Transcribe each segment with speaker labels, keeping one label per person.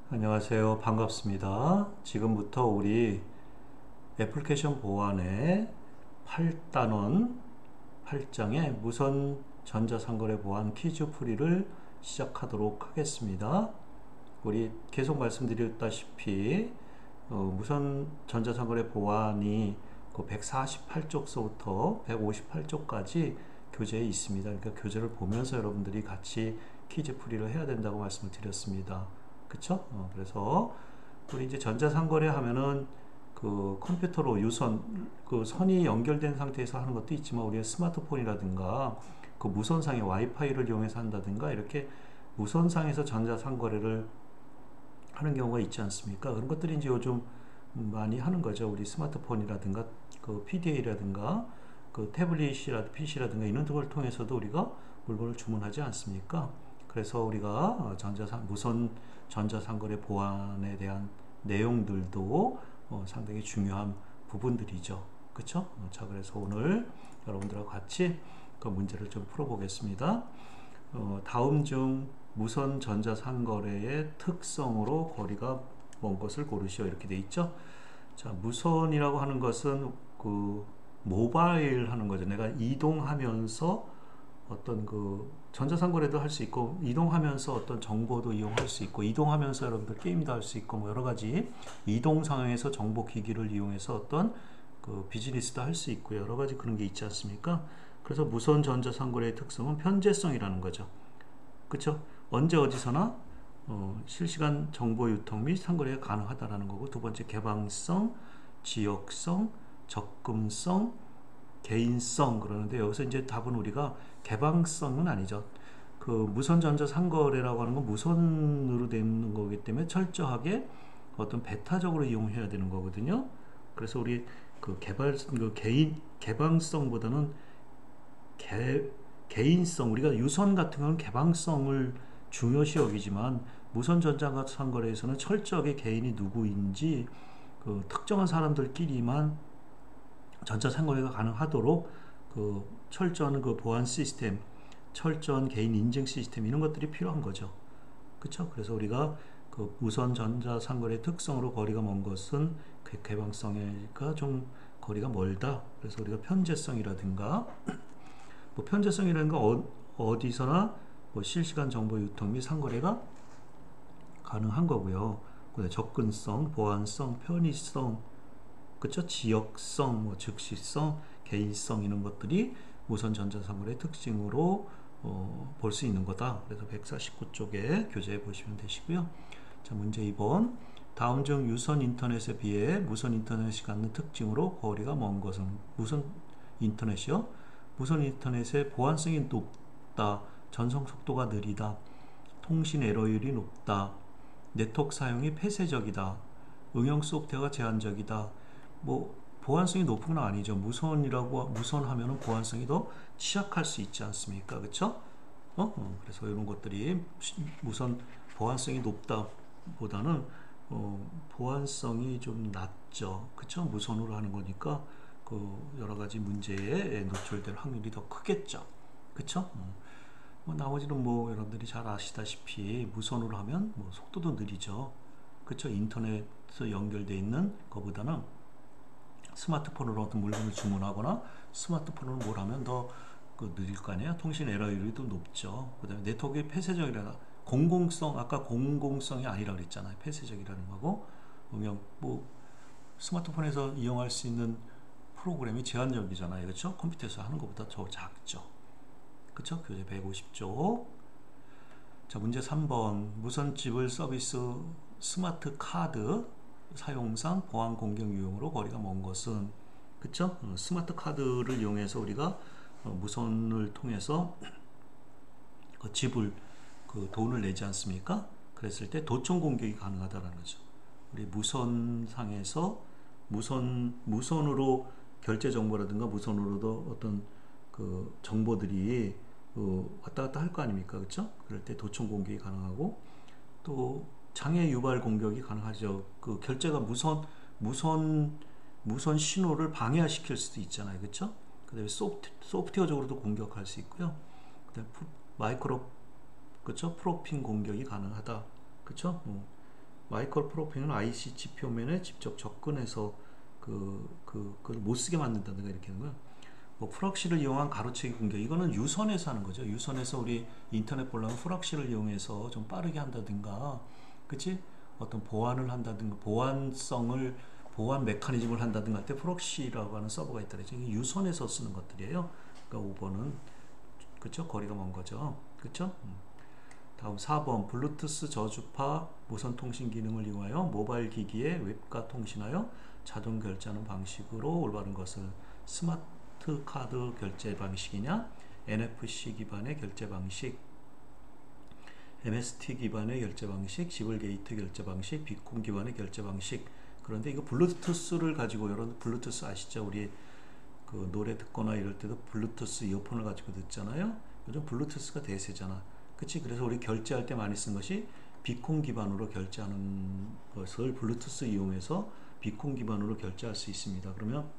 Speaker 1: 안녕하세요. 반갑습니다. 지금부터 우리 애플리케이션 보안의 8단원 8장의 무선 전자상거래 보안 퀴즈 풀이를 시작하도록 하겠습니다. 우리 계속 말씀드렸다시피 무선 전자상거래 보안이 그 148쪽서부터 158쪽까지 교재에 있습니다. 그러니까 교재를 보면서 여러분들이 같이 퀴즈 풀이를 해야 된다고 말씀을 드렸습니다. 그쵸? 그래서 우리 이제 전자상거래 하면은 그 컴퓨터로 유선 그 선이 연결된 상태에서 하는 것도 있지만 우리의 스마트폰이라든가 그 무선상의 와이파이를 이용해서 한다든가 이렇게 무선상에서 전자상거래를 하는 경우가 있지 않습니까? 그런 것들이 이제 요즘 많이 하는 거죠. 우리 스마트폰이라든가 그 PDA라든가 그 태블릿이라든가 PC라든가 이런 걸 통해서도 우리가 물건을 주문하지 않습니까? 그래서 우리가 무선 전자상거래 보안에 대한 내용들도 상당히 중요한 부분들이죠. 그쵸? 자, 그래서 오늘 여러분들과 같이 그 문제를 좀 풀어보겠습니다. 다음 중 무선 전자상거래의 특성으로 거리가 먼 것을 고르시오. 이렇게 돼 있죠. 자, 무선이라고 하는 것은 그 모바일 하는 거죠. 내가 이동하면서 어떤 그 전자상거래도 할 수 있고 이동하면서 어떤 정보도 이용할 수 있고 이동하면서 여러분들 게임도 할 수 있고 뭐 여러 가지 이동 상황에서 정보 기기를 이용해서 어떤 그 비즈니스도 할 수 있고 여러 가지 그런 게 있지 않습니까? 그래서 무선 전자상거래의 특성은 편제성이라는 거죠. 그렇죠? 언제 어디서나 실시간 정보 유통 및 상거래가 가능하다라는 거고 두 번째 개방성, 지역성, 접근성, 개인성 그러는데 여기서 이제 답은 우리가 개방성은 아니죠. 그 무선 전자 상거래라고 하는 건 무선으로 되는 거기 때문에 철저하게 어떤 배타적으로 이용해야 되는 거거든요. 그래서 우리 그 개방성보다는 개인성 우리가 유선 같은 경우는 개방성을 중요시 여기지만 무선 전자 상거래에서는 철저하게 개인이 누구인지 그 특정한 사람들끼리만 전자 상거래가 가능하도록 그 철저한 그 보안 시스템, 철저한 개인 인증 시스템 이런 것들이 필요한 거죠. 그렇죠? 그래서 우리가 그 무선 전자 상거래 특성으로 거리가 먼 것은 그 개방성이가 좀 거리가 멀다. 그래서 우리가 편제성이라든가 뭐 편제성이라는 건 어디서나 뭐 실시간 정보 유통 및 상거래가 가능한 거고요. 접근성, 보안성, 편의성, 그쵸? 지역성, 뭐 즉시성, 개인성 이런 것들이 무선 전자상거래의 특징으로 볼 수 있는 거다. 그래서 149쪽에 교재에 보시면 되시고요. 자, 문제 2번. 다음 중 유선 인터넷에 비해 무선 인터넷이 갖는 특징으로 거리가 먼 것은 무선 인터넷이요. 무선 인터넷의 보안성이 높다. 전송 속도가 느리다. 통신 에러율이 높다. 네트워크 사용이 폐쇄적이다. 응용 소프트웨어가 제한적이다. 뭐 보안성이 높은 건 아니죠. 무선하면은 보안성이 더 취약할 수 있지 않습니까? 그렇죠? 그래서 이런 것들이 무선 보안성이 높다 보다는 보안성이 좀 낮죠. 그렇죠? 무선으로 하는 거니까 그 여러 가지 문제에 노출될 확률이 더 크겠죠. 그렇죠? 뭐 나머지는 뭐 여러분들이 잘 아시다시피 무선으로 하면 뭐 속도도 느리죠. 그렇죠? 인터넷에 연결돼 있는 것보다는 스마트폰으로 어떤 물건을 주문하거나 스마트폰으로 뭘 하면 더 그 느릴 거 아니에요? 통신 에러율이 더 높죠. 그 다음에 네트워크의 폐쇄적이라 공공성 아까 공공성이 아니라 그랬잖아요. 폐쇄적이라는 거고 뭐 스마트폰에서 이용할 수 있는 프로그램이 제한적이잖아요. 그렇죠? 컴퓨터에서 하는 것보다 더 작죠. 그렇죠? 교재 150쪽. 자, 문제 3번. 무선 지불 서비스 스마트 카드 사용상 보안 공격 유형으로 거리가 먼 것은 그쵸? 스마트 카드를 이용해서 우리가 무선을 통해서 그 지불 그 돈을 내지 않습니까? 그랬을 때 도청 공격이 가능하다라는 거죠. 우리 무선상에서 무선으로 결제 정보라든가 무선으로도 어떤 그 정보들이 왔다 갔다 할 거 아닙니까? 그렇죠? 그럴 때 도청 공격이 가능하고 또 장애 유발 공격이 가능하죠. 그 결제가 무선 신호를 방해시킬 수도 있잖아요. 그렇죠? 그다음에 소프트웨어적으로도 공격할 수 있고요. 그다음에 마이크로 그렇죠? 프로핑 공격이 가능하다. 그렇죠? 마이크로 프로필은 IC 표면에 직접 접근해서 그걸 못 쓰게 만든다든가 이렇게 하는 거야. 뭐 프락시를 이용한 가로채기 공격, 이거는 유선에서 하는 거죠. 유선에서 우리 인터넷 보려면 프락시를 이용해서 좀 빠르게 한다든가, 그치? 어떤 보안을 한다든가, 보안 메커니즘을 한다든가 할 때 프록시라고 하는 서버가 있더라고요. 이게 유선에서 쓰는 것들이에요. 그러니까 5번은 그쵸? 거리가 먼 거죠. 그쵸? 다음 4번 블루투스 저주파 무선 통신 기능을 이용하여 모바일 기기에 웹과 통신하여 자동 결제하는 방식으로 올바른 것을 스마트 카드 결제 방식이냐, NFC 기반의 결제 방식, MST 기반의 결제 방식, 지불 게이트 결제 방식, 비콘 기반의 결제 방식. 그런데 이거 블루투스를 가지고, 여러분 블루투스 아시죠? 우리 그 노래 듣거나 이럴 때도 블루투스 이어폰을 가지고 듣잖아요. 요즘 블루투스가 대세잖아. 그치? 그래서 우리 결제할 때 많이 쓴 것이 비콘 기반으로 결제하는 것을 블루투스 이용해서 비콘 기반으로 결제할 수 있습니다. 그러면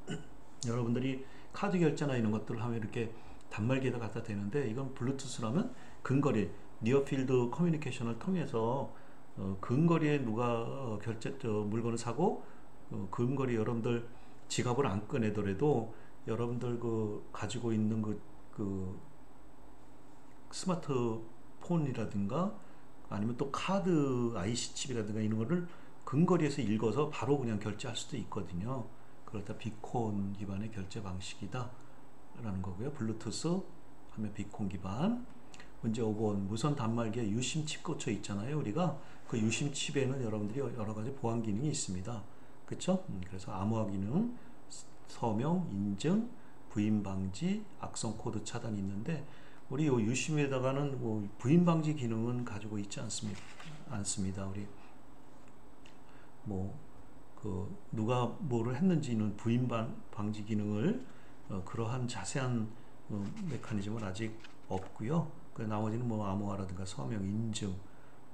Speaker 1: 여러분들이 카드 결제나 이런 것들을 하면 이렇게 단말기에다 갖다 대는데, 이건 블루투스라면 근거리 니어필드 커뮤니케이션을 통해서 근거리에 누가 물건을 사고 근거리 여러분들 지갑을 안 꺼내더라도 여러분들 가지고 있는 그 스마트폰이라든가 아니면 또 카드 IC 칩이라든가 이런 거를 근거리에서 읽어서 바로 그냥 결제할 수도 있거든요. 그럴 때 비콘 기반의 결제 방식이다 라는 거고요. 블루투스 하면 비콘 기반. 문제 5번 무선 단말기에 유심 칩 꽂혀 있잖아요. 우리가 그 유심 칩에는 여러분들이 여러 가지 보안 기능이 있습니다. 그쵸? 그래서 암호화 기능, 서명, 인증, 부인 방지, 악성 코드 차단이 있는데, 우리 이 유심에다가는 뭐 부인 방지 기능은 가지고 있지 않습니다. 우리 뭐 누가 뭐를 했는지는 부인 방지 기능을 그러한 자세한 메커니즘은 아직 없고요. 그 나머지는 뭐 암호화라든가 서명, 인증,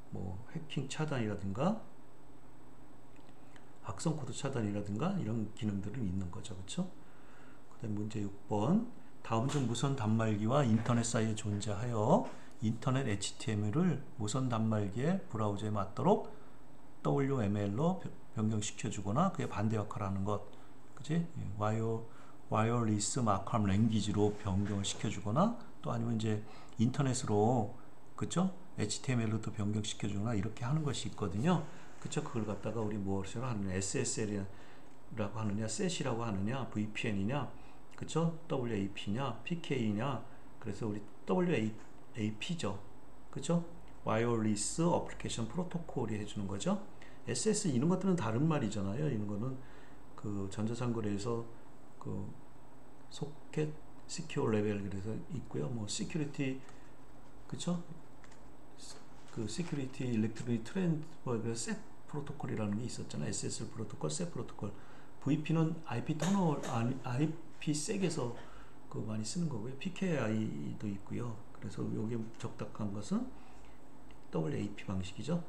Speaker 1: 뭐 해킹 차단이라든가 악성 코드 차단이라든가 이런 기능들은 있는 거죠. 그렇죠? 그다음 문제 6번 다음 중 무선 단말기와 인터넷 사이에 존재하여 인터넷 HTML을 무선 단말기의 브라우저에 맞도록 WML로 변경시켜 주거나 그의 반대 역할을 하는 것. 그치? 와이어리스 마크업 랭귀지로 변경을 시켜 주거나 또 아니면 이제 인터넷으로, 그쵸? HTML로도 변경시켜 주거나 이렇게 하는 것이 있거든요. 그쵸? 그걸 갖다가 우리 무엇으로 하느냐, SSL이라고 하느냐, 셋이라고 하느냐, VPN이냐, 그쵸? WAP냐, PK냐. 그래서 우리 WAP죠. 그쵸? 와이어리스 어플리케이션 프로토콜이 해주는 거죠. SS 이런 것들은 다른 말이잖아요. 이런 거는 그 전자상거래에서 그 소켓 시큐어 레벨 그래서 있고요. 뭐 시큐리티, 그쵸? 그 시큐리티 일렉트로닉 트랜스퍼 셋 프로토콜이라는 게 있었잖아요. SSL 프로토콜, 셋 프로토콜. VP는 IP 터널, IP 섹에서 그 많이 쓰는 거고요. PKI도 있고요. 그래서 여기 적당한 것은 WAP 방식이죠.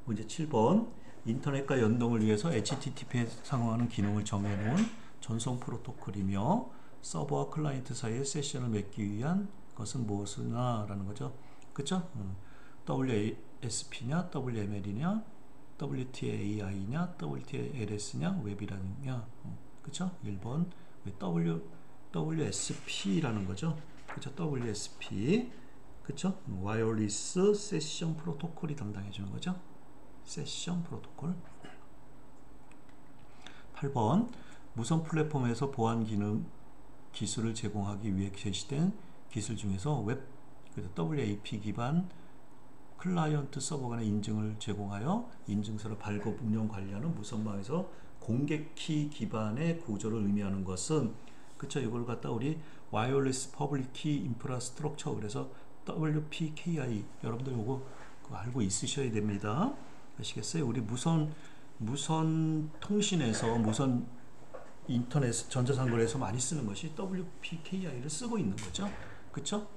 Speaker 1: 문제 7번 인터넷과 연동을 위해서 HTTP에 상응하는 기능을 정해놓은 전송 프로토콜이며 서버와 클라이언트 사이에 세션을 맺기 위한 것은 무엇이냐 라는 거죠. 그쵸? WASP냐 WML이냐 WTAI냐 WTLS냐 웹이라느냐. 그쵸? 1번 WSP라는 거죠. 그쵸? WSP. 그쵸? 와이어리스 세션 프로토콜이 담당해 주는 거죠. 세션 프로토콜. 8번 무선 플랫폼에서 보안 기능 기술을 제공하기 위해 제시된 기술 중에서 웹 WAP 기반 클라이언트 서버 간의 인증을 제공하여 인증서를 발급 운영 관리하는 무선망에서 공개키 기반의 구조를 의미하는 것은, 그쵸? 이걸 갖다 우리 와이어리스 퍼블릭 키 인프라스트럭처, 그래서 WPKI 여러분들 요거 알고 있으셔야 됩니다. 아시겠어요? 우리 무선 통신에서 무선 인터넷 전자상거래에서 많이 쓰는 것이 WPKI를 쓰고 있는 거죠. 그쵸?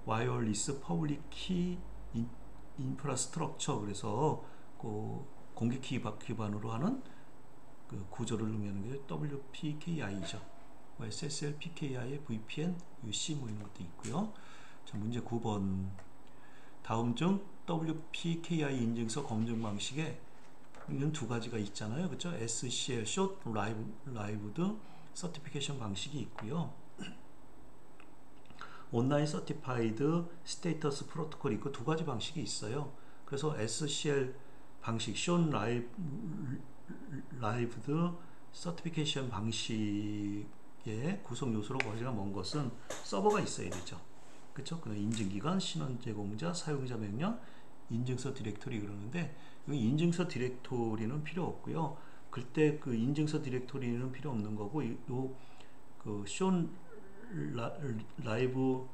Speaker 1: 와이어리스 퍼블릭 키 인프라스트럭처, 그래서 그 공개 키 기반으로 하는 그 구조를 의미하는 게 WPKI죠. SSL, PKI, VPN, UC 뭐 이런 것도 있고요. 자, 문제 9번 다음 중 WPKI 인증서 검증 방식에 이런 두 가지가 있잖아요. 그렇죠? SCL Short Lived Certification 방식이 있고요. 온라인 서티파이드 스테이터스 프로토콜이 있고 두 가지 방식이 있어요. 그래서 SCL 방식, Short Lived Certification 방식의 구성 요소로 가장 먼 것은 서버가 있어야 되죠. 그렇죠? 인증기관, 신원 제공자, 사용자 명령, 인증서 디렉토리 그러는데 여기 인증서 디렉토리는 필요 없고요. 그때 그 인증서 디렉토리는 필요 없는 거고 그 쇼 라이브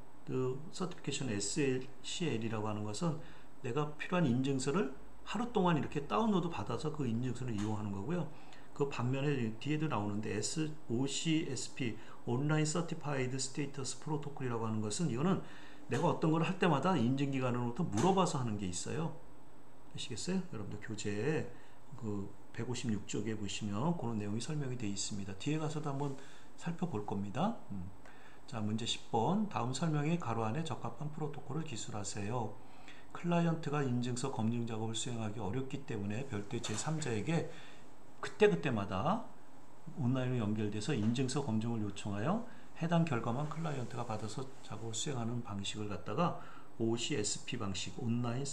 Speaker 1: 서티피케이션 SCL이라고 하는 것은 내가 필요한 인증서를 하루 동안 이렇게 다운로드 받아서 그 인증서를 이용하는 거고요. 그 반면에 뒤에도 나오는데 OCSP 온라인 서티파이드 스테이터스 프로토콜이라고 하는 것은 이거는 내가 어떤 걸 할 때마다 인증기관으로부터 물어봐서 하는 게 있어요. 아시겠어요? 여러분들 교재에 그 156쪽에 보시면 그런 내용이 설명이 되어 있습니다. 뒤에 가서도 한번 살펴볼 겁니다. 자, 문제 10번. 다음 설명에 가로 안에 적합한 프로토콜을 기술하세요. 클라이언트가 인증서 검증 작업을 수행하기 어렵기 때문에 별도의 제3자에게 그때그때마다 온라인으로 연결돼서 인증서 검증을 요청하여 해당 결과만 클라이언트가 받아서 작업을 수행하는 방식을 갖다가 OCSP 방식, 온라인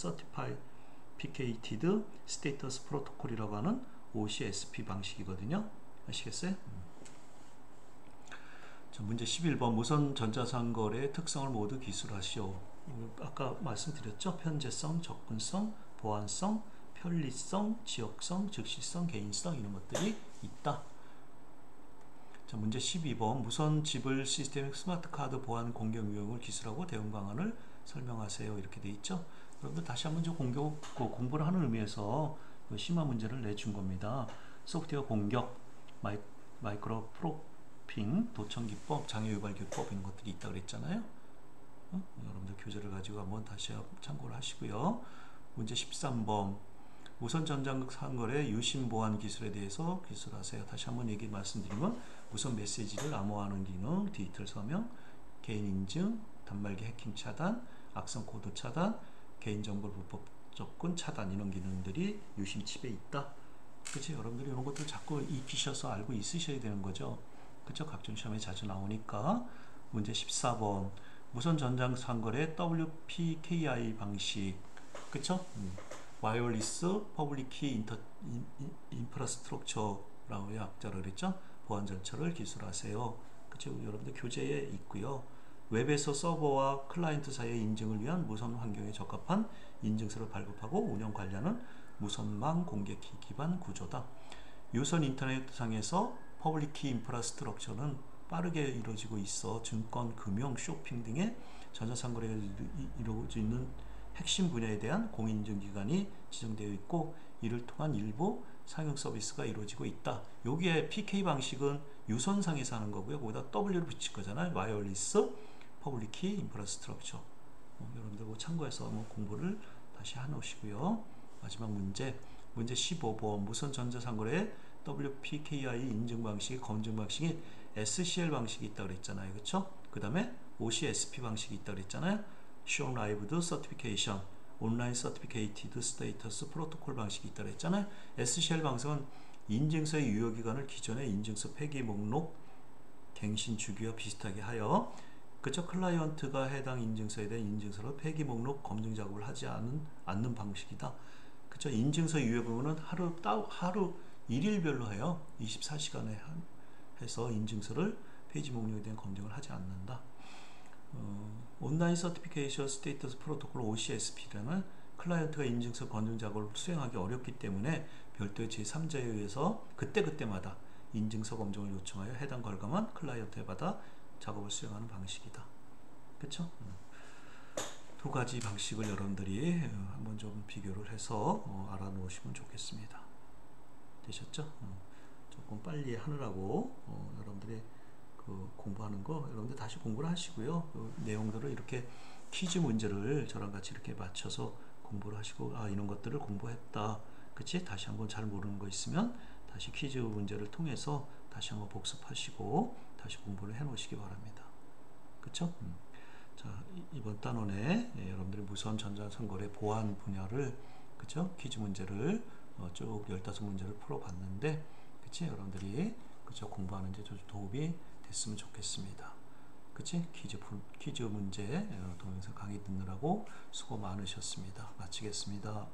Speaker 1: 서티피케이티드 스테이터스 프로토콜이라고 하는 OCSP 방식이거든요. 아시겠어요? 자, 문제 11번. 무선 전자상거래의 특성을 모두 기술하시오. 아까 말씀드렸죠? 편제성, 접근성, 보안성, 편리성, 지역성, 즉시성, 개인성 이런 것들이 있다. 자, 문제 12번. 무선 지불 시스템 스마트 카드 보안 공격 유형을 기술하고 대응 방안을 설명하세요. 이렇게 돼 있죠. 여러분들 다시 한번 공부를 하는 의미에서 심화 문제를 내준 겁니다. 소프트웨어 공격, 마이크로 프로핑, 도청 기법, 장애 유발 기법 이런 것들이 있다고 그랬잖아요. 여러분들 교재를 가지고 한번 다시 참고를 하시고요. 문제 13번. 무선 전자상거래 유심 보안 기술에 대해서 기술하세요. 다시 한번 말씀드리면 무선 메시지를 암호화하는 기능, 디지털 서명, 개인 인증, 단말기 해킹 차단, 악성 코드 차단, 개인정보 불법 접근 차단 이런 기능들이 유심 칩에 있다. 그치? 여러분들이 이런 것들 자꾸 익히셔서 알고 있으셔야 되는 거죠. 그쵸? 각종 시험에 자주 나오니까. 문제 14번. 무선 전자상거래 WPKI 방식. 그쵸? 와이어리스 퍼블릭 키 인프라스트럭처라고 약자로 그랬죠? 보안 절차를 기술하세요. 그쵸? 여러분들 교재에 있고요. 웹에서 서버와 클라이언트 사이의 인증을 위한 무선 환경에 적합한 인증서를 발급하고 운영 관리하는 무선망 공개키 기반 구조다. 유선 인터넷상에서 퍼블릭 키 인프라스트럭처는 빠르게 이루어지고 있어 증권, 금융, 쇼핑 등의 전자상거래가 이루어지는 핵심 분야에 대한 공인인증기관이 지정되어 있고 이를 통한 일부 상용 서비스가 이루어지고 있다. 여기에 PK 방식은 유선상에서 하는 거고요. 거기다 W를 붙일 거잖아요. 와이어리스 퍼블릭 키 인프라스트럭처. 여러분들 참고해서 공부를 다시 해놓으시고요. 마지막 문제 15번. 무선 전자상거래 WPKI 인증 방식, 검증 방식이 SCL 방식이 있다고 그랬잖아요. 그렇죠? 그 다음에 OCSP 방식이 있다고 그랬잖아요. Shown Lived Certification, 온라인 서티피케이티드 스테이터스 프로토콜 방식이 있다고 했잖아요. SCL 방식은 인증서의 유효기간을 기존의 인증서 폐기 목록 갱신 주기와 비슷하게 하여 그쵸? 클라이언트가 해당 인증서에 대한 인증서로 폐기 목록 검증 작업을 하지 않는 방식이다. 그쵸? 인증서 유효기간은 하루 일일별로 해요. 24시간에 해서 인증서를 페이지 목록에 대한 검증을 하지 않는다. 온라인 서티피케이션 스테이터스 프로토콜 OCSP라는 클라이언트가 인증서 검증 작업을 수행하기 어렵기 때문에 별도의 제3자에 의해서 그때그때마다 인증서 검증을 요청하여 해당 결과만 클라이언트에 받아 작업을 수행하는 방식이다. 그쵸? 두 가지 방식을 여러분들이 한번 좀 비교를 해서 알아놓으시면 좋겠습니다. 되셨죠? 조금 빨리 하느라고 여러분들이 공부하는 거 여러분들 다시 공부를 하시고요. 내용들을 이렇게 퀴즈 문제를 저랑 같이 이렇게 맞춰서 공부를 하시고 이런 것들을 공부했다. 그치? 다시 한번 잘 모르는 거 있으면 다시 퀴즈 문제를 통해서 다시 한번 복습하시고 다시 공부를 해 놓으시기 바랍니다. 그쵸? 자, 이번 단원에 여러분들이 무선 전자선거래 보안 분야를 그쵸? 퀴즈 문제를 쭉 15문제를 풀어봤는데 그치? 여러분들이 그쵸? 공부하는 데 좀 도움이 됐으면 좋겠습니다. 그치? 퀴즈 문제 동영상 강의 듣느라고 수고 많으셨습니다. 마치겠습니다.